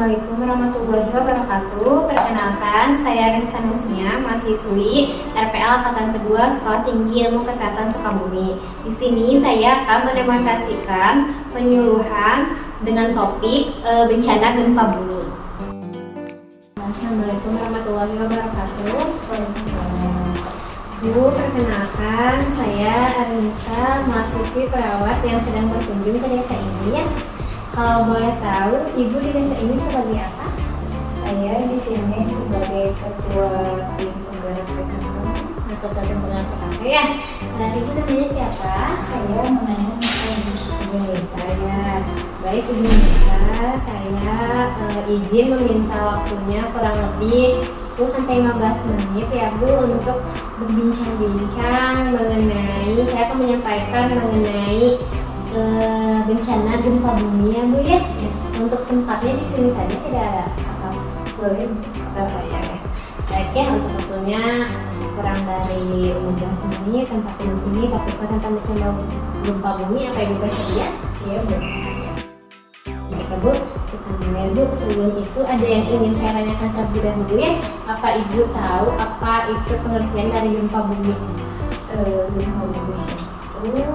Assalamualaikum warahmatullahi wabarakatuh. Perkenalkan, saya Renisa Nusnia, mahasiswi RPL Angkatan Kedua Sekolah Tinggi Ilmu Kesehatan Sukabumi. Di sini saya akan mendemonstrasikan penyuluhan dengan topik bencana gempa bumi. Assalamualaikum warahmatullahi wabarakatuh. Bu, perkenalkan, saya Renisa, mahasiswi perawat yang sedang berkunjung ke desa ini ya. Kalau boleh tahu, Ibu di desa ini sebagai apa? Saya di sini sebagai ketua tim penggerak PKK Atau tim penggerak PKK ya. Ibu namanya siapa? Saya namanya Ibu Nita ya. Baik Ibu Nita, saya izin meminta waktunya kurang lebih 10-15 menit ya Bu untuk berbincang-bincang mengenai, saya akan menyampaikan mengenai bencana gempa bumi ya Bu ya. Untuk tempatnya di sini saja tidak ada apa boleh ya. Baik ya, untuk waktunya kurang dari 15 menit tempat di sini topik tentang bencana gempa bumi. Apa Ibu bersedia? Iya Bu. Baik Bu, kita mulai Bu. Sebelum itu ada yang ingin saya tanyakan terlebih dahulu ya. Apa Ibu tahu apa itu pengertian dari gempa bumi? Gempa bumi itu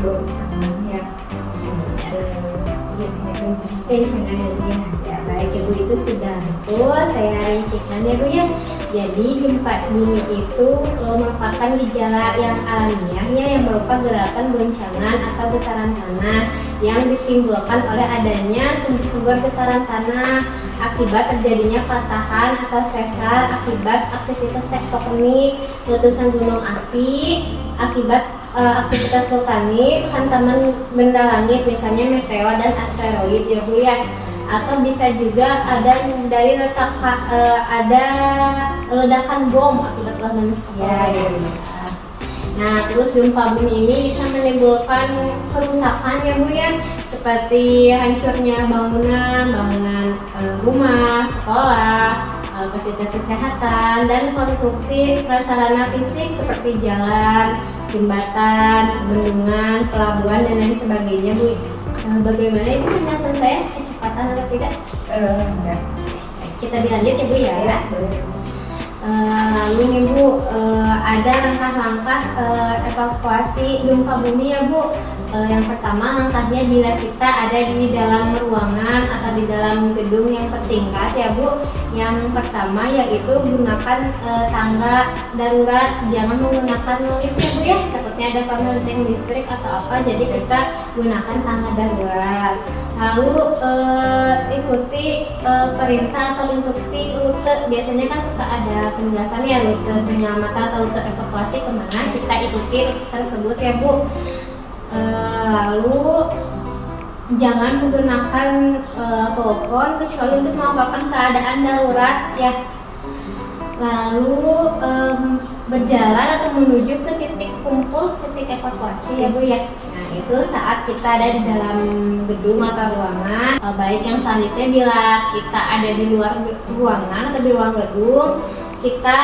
goncangan ya. Rencananya ya. Baik Ibu, itu sudah betul saya rincikan ya Bu ya. Jadi gempa bumi itu merupakan gejala yang alamiah ya, yang berupa gerakan goncangan atau getaran tanah yang ditimbulkan oleh adanya sumber-sumber getaran tanah akibat terjadinya patahan atau sesar akibat aktivitas tektonik, letusan gunung api, akibat aktivitas vulkanik, hantaman benda langit misalnya meteor dan asteroid ya Bu ya. Atau bisa juga ada dari ada ledakan bom akibat ulah manusia ya. Nah, terus gempa bumi ini bisa menimbulkan kerusakan ya Bu ya, seperti hancurnya bangunan rumah, sekolah, fasilitas kesehatan, dan konstruksi prasarana fisik seperti jalan, jembatan, bendungan, pelabuhan, dan lain sebagainya Bu. Bagaimana Ibu penjelasan saya? Kecepatan atau tidak? Enggak. Kita dilanjut ya Bu ya. Lalu nih Bu, ada langkah-langkah evakuasi gempa bumi ya Bu. Yang pertama, langkahnya bila kita ada di dalam ruangan atau di dalam gedung yang bertingkat ya Bu. Yang pertama yaitu gunakan tangga darurat, jangan menggunakan lift ya Bu ya, takutnya ada korsleting listrik atau apa, jadi kita gunakan tangga darurat. Lalu ikuti perintah atau instruksi rute, biasanya kan suka ada penjelasan ya, rute penyelamatan atau rute evakuasi kemana, kita ikuti tersebut ya Bu. Lalu jangan menggunakan telepon kecuali untuk melaporkan keadaan darurat ya. Lalu berjalan atau menuju ke titik kumpul, titik evakuasi ya Bu ya. Nah, itu saat kita ada di dalam gedung atau ruangan. Baik, yang selanjutnya bila kita ada di luar ruangan atau di ruang gedung, kita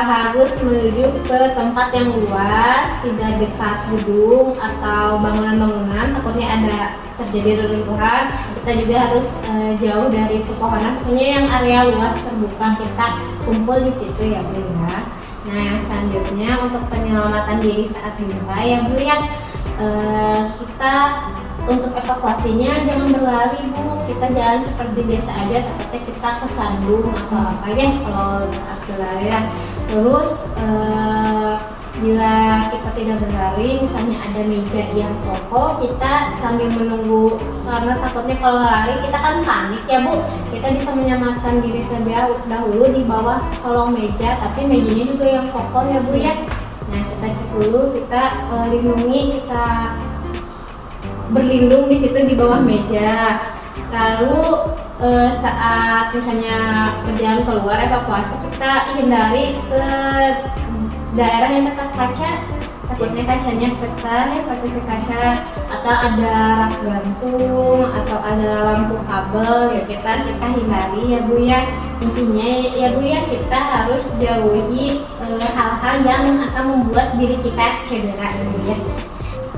harus menuju ke tempat yang luas, tidak dekat gedung atau bangunan-bangunan, takutnya ada terjadi reruntuhan. Kita juga harus jauh dari pepohonan, pokoknya yang area luas terbuka kita kumpul di situ ya Bu ya. Nah, yang selanjutnya untuk penyelamatan diri saat gempa ya Bu ya, kita untuk evakuasinya jangan berlari Bu, kita jalan seperti biasa aja, takutnya kita kesandung atau apa ya kalau saat berlari ya. Terus bila kita tidak berlari, misalnya ada meja yang kokoh, kita sambil menunggu, karena takutnya kalau lari kita kan panik ya Bu, kita bisa menyamarkan diri terlebih dahulu di bawah kolong meja, tapi mejanya juga yang kokoh ya Bu ya. Nah, kita cek dulu, kita lindungi, kita berlindung di situ di bawah meja. Lalu saat misalnya berjalan keluar evakuasi, kita hindari ke daerah yang dekat kaca, takutnya kacanya pecah ya, partisi kaca, atau ada rak gantung atau ada lampu kabel di sekitar, kita hindari ya Bu ya. Intinya ya Bu ya, kita harus jauhi hal-hal yang akan membuat diri kita cedera ya Bu ya.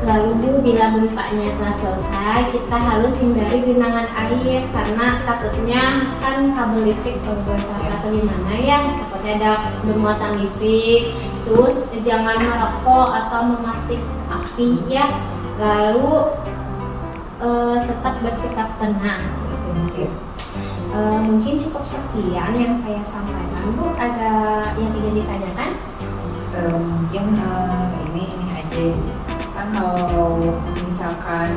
Lalu Bu, bila gempanya telah selesai, kita harus hindari genangan air karena takutnya kan kabel listrik bocor atau gimana ya, takutnya ada bermuatan listrik. Terus jangan merokok atau memantik api ya. Lalu tetap bersikap tenang. Gitu. Mungkin cukup sekian yang saya sampaikan Bu. Ada yang ingin ditanyakan? Mungkin ini aja kan kalau misalkan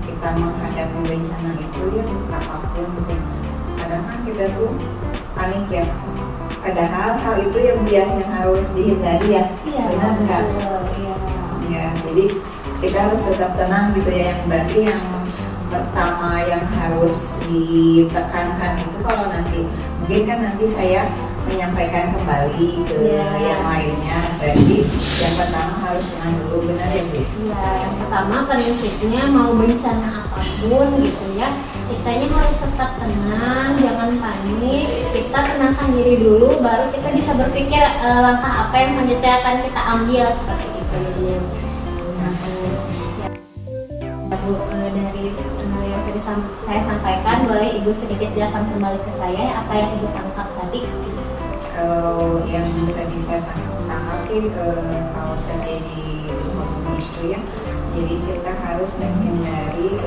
kita menghadapi bencana itu ya apapun gitu, kadang kan kita tuh panik ya, padahal hal itu yang harus dihindari ya, Iya, benar nggak? Iya. Ya, jadi kita harus tetap tenang gitu ya. Yang berarti yang pertama yang harus ditekankan itu kalau nanti mungkin kan nanti saya menyampaikan kembali ke yang lainnya, berarti yang pertama harus tenang dulu, benar ya Bu? Ya, yang pertama prinsipnya mau bencana apapun gitu ya, kitanya harus tetap tenang, jangan panik. Kita tenangkan diri dulu, baru kita bisa berpikir langkah apa yang selanjutnya akan kita ambil seperti itu. Ya, Bu, dari yang tadi saya sampaikan, boleh Ibu sedikit jelaskan kembali ke saya apa yang Ibu tangkap tadi? Kalau yang tadi saya tangkap sih kalau terjadi emosi itu ya, jadi kita harus menghindari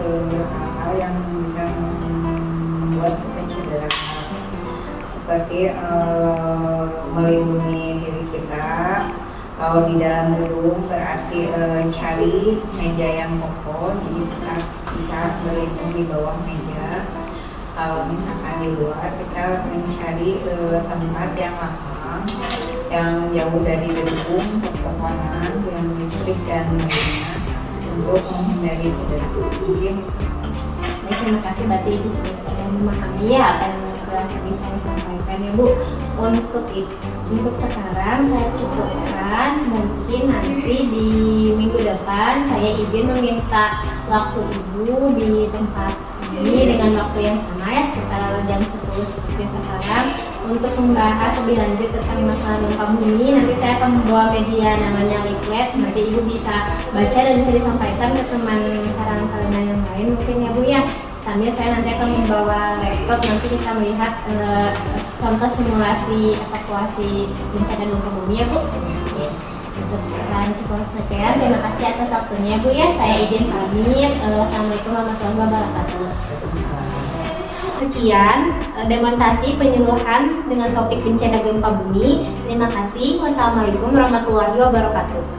hal-hal yang bisa membuat kita cedera, seperti melindungi diri kita. Kalau di dalam gedung berarti cari meja yang kokoh, jadi kita bisa berlindung di bawah meja. Kalau misalkan di luar kita mencari tempat yang lapang, yang jauh dari gedung, pepohonan, yang listrik dan lainnya untuk menghindari cedera. Mungkin. Baik, terima kasih berarti Ibu sudah memahami ya apa yang tadi saya sampaikan ya Bu. Untuk sekarang saya cukupkan, mungkin nanti di minggu depan saya izin meminta waktu Ibu di tempat ini dengan waktu yang sama ya, sekitar jam 10 seperti sekarang, untuk membahas lebih lanjut tentang masalah gempa bumi. Nanti saya akan membawa media namanya leaflet, nanti Ibu bisa baca dan bisa disampaikan ke teman karang-taruna yang lain mungkin ya Bu ya. Sambil saya nanti akan membawa laptop, nanti kita melihat contoh simulasi evakuasi bencana gempa bumi ya Bu. Untuk sekarang cukup sekian, terima kasih atas waktunya Bu ya. Saya izin pamit. Wassalamualaikum warahmatullahi wabarakatuh. Sekian demonstrasi penyuluhan dengan topik bencana gempa bumi. Terima kasih. Wassalamualaikum warahmatullahi wabarakatuh.